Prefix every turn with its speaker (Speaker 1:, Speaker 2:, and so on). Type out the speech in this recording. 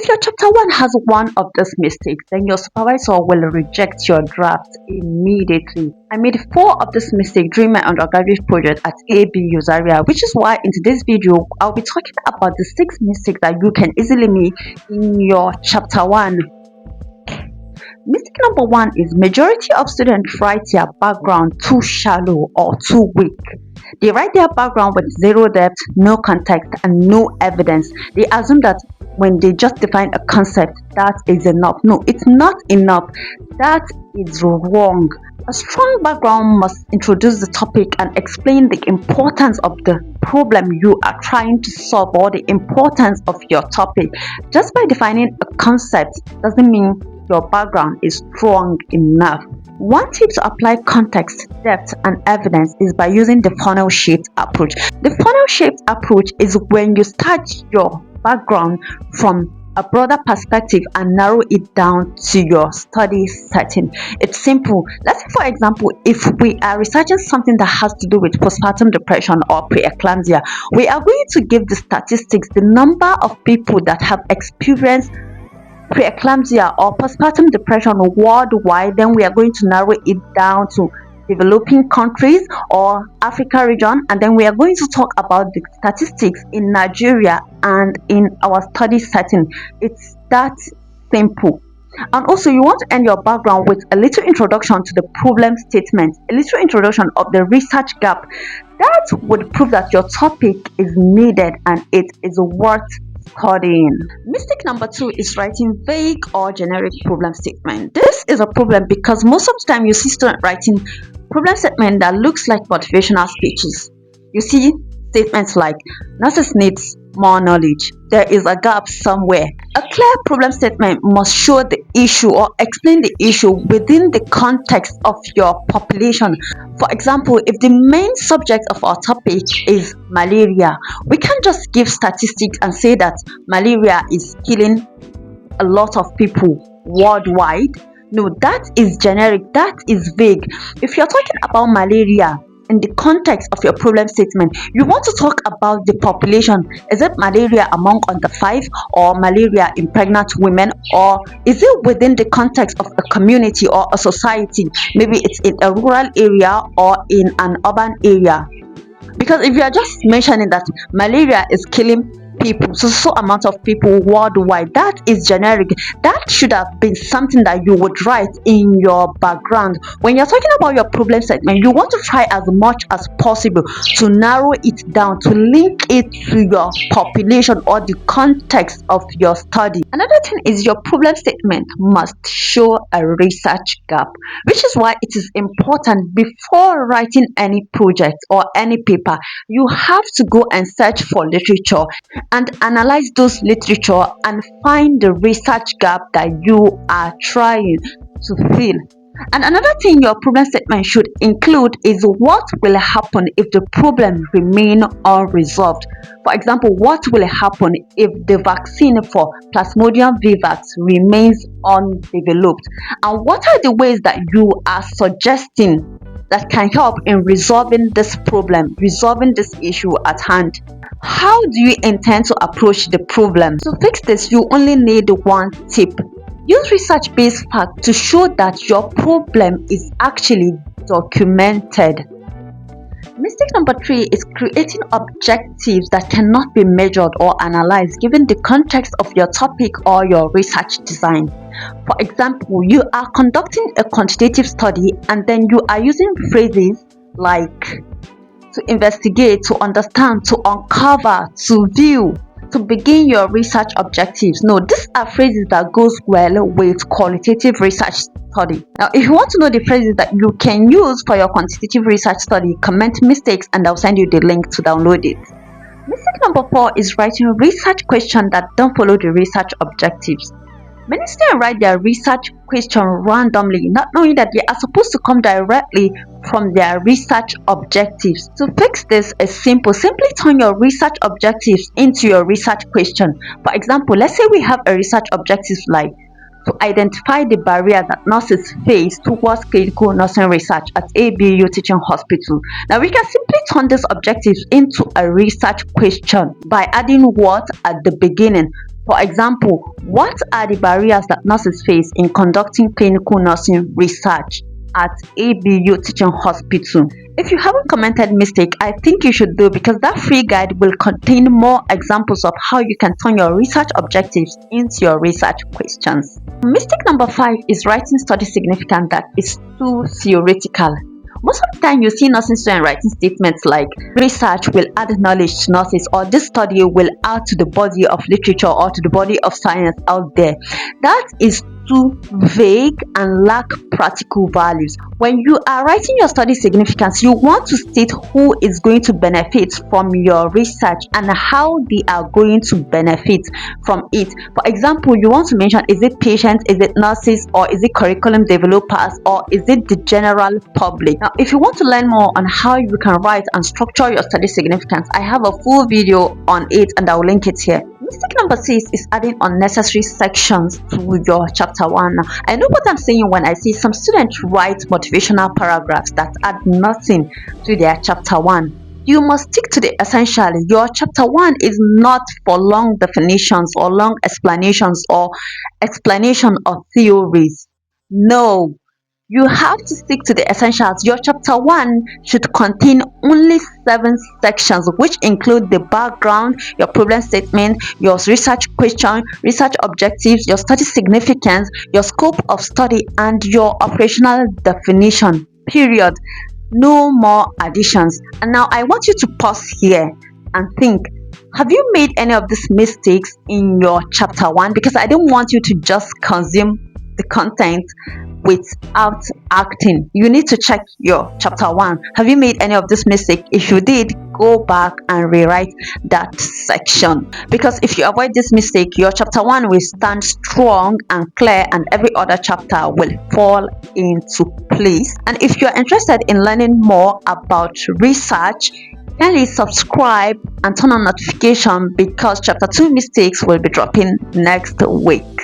Speaker 1: If your chapter 1 has one of these mistakes, then your supervisor will reject your draft immediately. I made 4 of these mistakes during my undergraduate project at ABU Zaria, which is why in today's video, I'll be talking about the 6 mistakes that you can easily make in your chapter 1. Mistake number 1 is majority of students write their background too shallow or too weak. They write their background with zero depth, no context, and no evidence. They assume that when they just define a concept, that is enough. No, it's not enough. That is wrong. A strong background must introduce the topic and explain the importance of the problem you are trying to solve or the importance of your topic. Just by defining a concept doesn't mean your background is strong enough. One tip to apply context, depth, and evidence is by using the funnel-shaped approach. The funnel-shaped approach is when you start your background from a broader perspective and narrow it down to your study setting. It's simple. Let's say, for example, if we are researching something that has to do with postpartum depression or preeclampsia, we are going to give the statistics, the number of people that have experienced preeclampsia or postpartum depression worldwide. Then we are going to narrow it down to developing countries or Africa region, and then we are going to talk about the statistics in Nigeria and in our study setting. It's that simple. And also, you want to end your background with a little introduction to the problem statement, a little introduction of the research gap. That would prove that your topic is needed and it is worth studying. Mistake number 2 is writing vague or generic problem statement. This is a problem because most of the time you see students writing problem statement that looks like motivational speeches. You see statements like nurses needs more knowledge. There is a gap somewhere. A clear problem statement must show the issue or explain the issue within the context of your population. For example, if the main subject of our topic is malaria, we can't just give statistics and say that malaria is killing a lot of people worldwide. No, that is generic, that is vague. If you're talking about malaria in the context of your problem statement, you want to talk about the population. Is it malaria among under 5 or malaria in pregnant women, or is it within the context of a community or a society? Maybe it's in a rural area or in an urban area. Because if you are just mentioning that malaria is killing people, so amount of people worldwide, that is generic. That should have been something that you would write in your background. When you're talking about your problem statement, you want to try as much as possible to narrow it down, to link it to your population or the context of your study. Another thing is your problem statement must show a research gap, which is why it is important before writing any project or any paper, you have to go and search for literature and analyze those literature and find the research gap that you are trying to fill. And another thing your problem statement should include is what will happen if the problem remain unresolved. For example, what will happen if the vaccine for Plasmodium vivax remains undeveloped? And what are the ways that you are suggesting that can help in resolving this problem, resolving this issue at hand? How do you intend to approach the problem? To fix this, you only need one tip. Use research-based facts to show that your problem is actually documented. Mistake number 3 is creating objectives that cannot be measured or analyzed given the context of your topic or your research design. For example, you are conducting a quantitative study and then you are using phrases like to investigate, to understand, to uncover, to view, to begin your research objectives. No, these are phrases that goes well with qualitative research study. Now, if you want to know the phrases that you can use for your quantitative research study, comment mistakes and I'll send you the link to download it. Mistake number 4 is writing research questions that don't follow the research objectives. Many students write their research question randomly, not knowing that they are supposed to come directly from their research objectives. To fix this is simple. Simply turn your research objectives into your research question. For example, let's say we have a research objective like to identify the barrier that nurses face towards clinical nursing research at ABU Teaching Hospital. Now, we can simply turn these objectives into a research question by adding what at the beginning. For example, what are the barriers that nurses face in conducting clinical nursing research at ABU Teaching Hospital? If you haven't commented mistake, I think you should do, because that free guide will contain more examples of how you can turn your research objectives into your research questions. Mistake number 5 is writing study significance that is too theoretical. Most of the time you see nursing students writing statements like research will add knowledge to nurses, or this study will add to the body of literature or to the body of science out there. That is too vague and lack practical values. When you are writing your study significance, you want to state who is going to benefit from your research and how they are going to benefit from it. For example, you want to mention, is it patients, is it nurses, or is it curriculum developers, or is it the general public? Now, if you want to learn more on how you can write and structure your study significance, I have a full video on it and I will link it here. Mistake number 6 is adding unnecessary sections to your chapter 1. Now, I know what I'm saying when I say some students write motivational paragraphs that add nothing to their chapter 1. You must stick to the essential. Your chapter 1 is not for long definitions or long explanations or explanation of theories. No, you have to stick to the essentials. Your chapter 1 should contain only 7 sections, which include the background, your problem statement, your research question, research objectives, your study significance, your scope of study, and your operational definition. Period. No more additions. And now I want you to pause here and think, have you made any of these mistakes in your chapter 1? Because I don't want you to just consume the content without acting. You need to check your chapter 1. Have you made any of this mistake? If you did, go back and rewrite that section, because if you avoid this mistake, your chapter 1 will stand strong and clear and every other chapter will fall into place. And if you're interested in learning more about research, kindly subscribe and turn on notification, because chapter 2 mistakes will be dropping next week.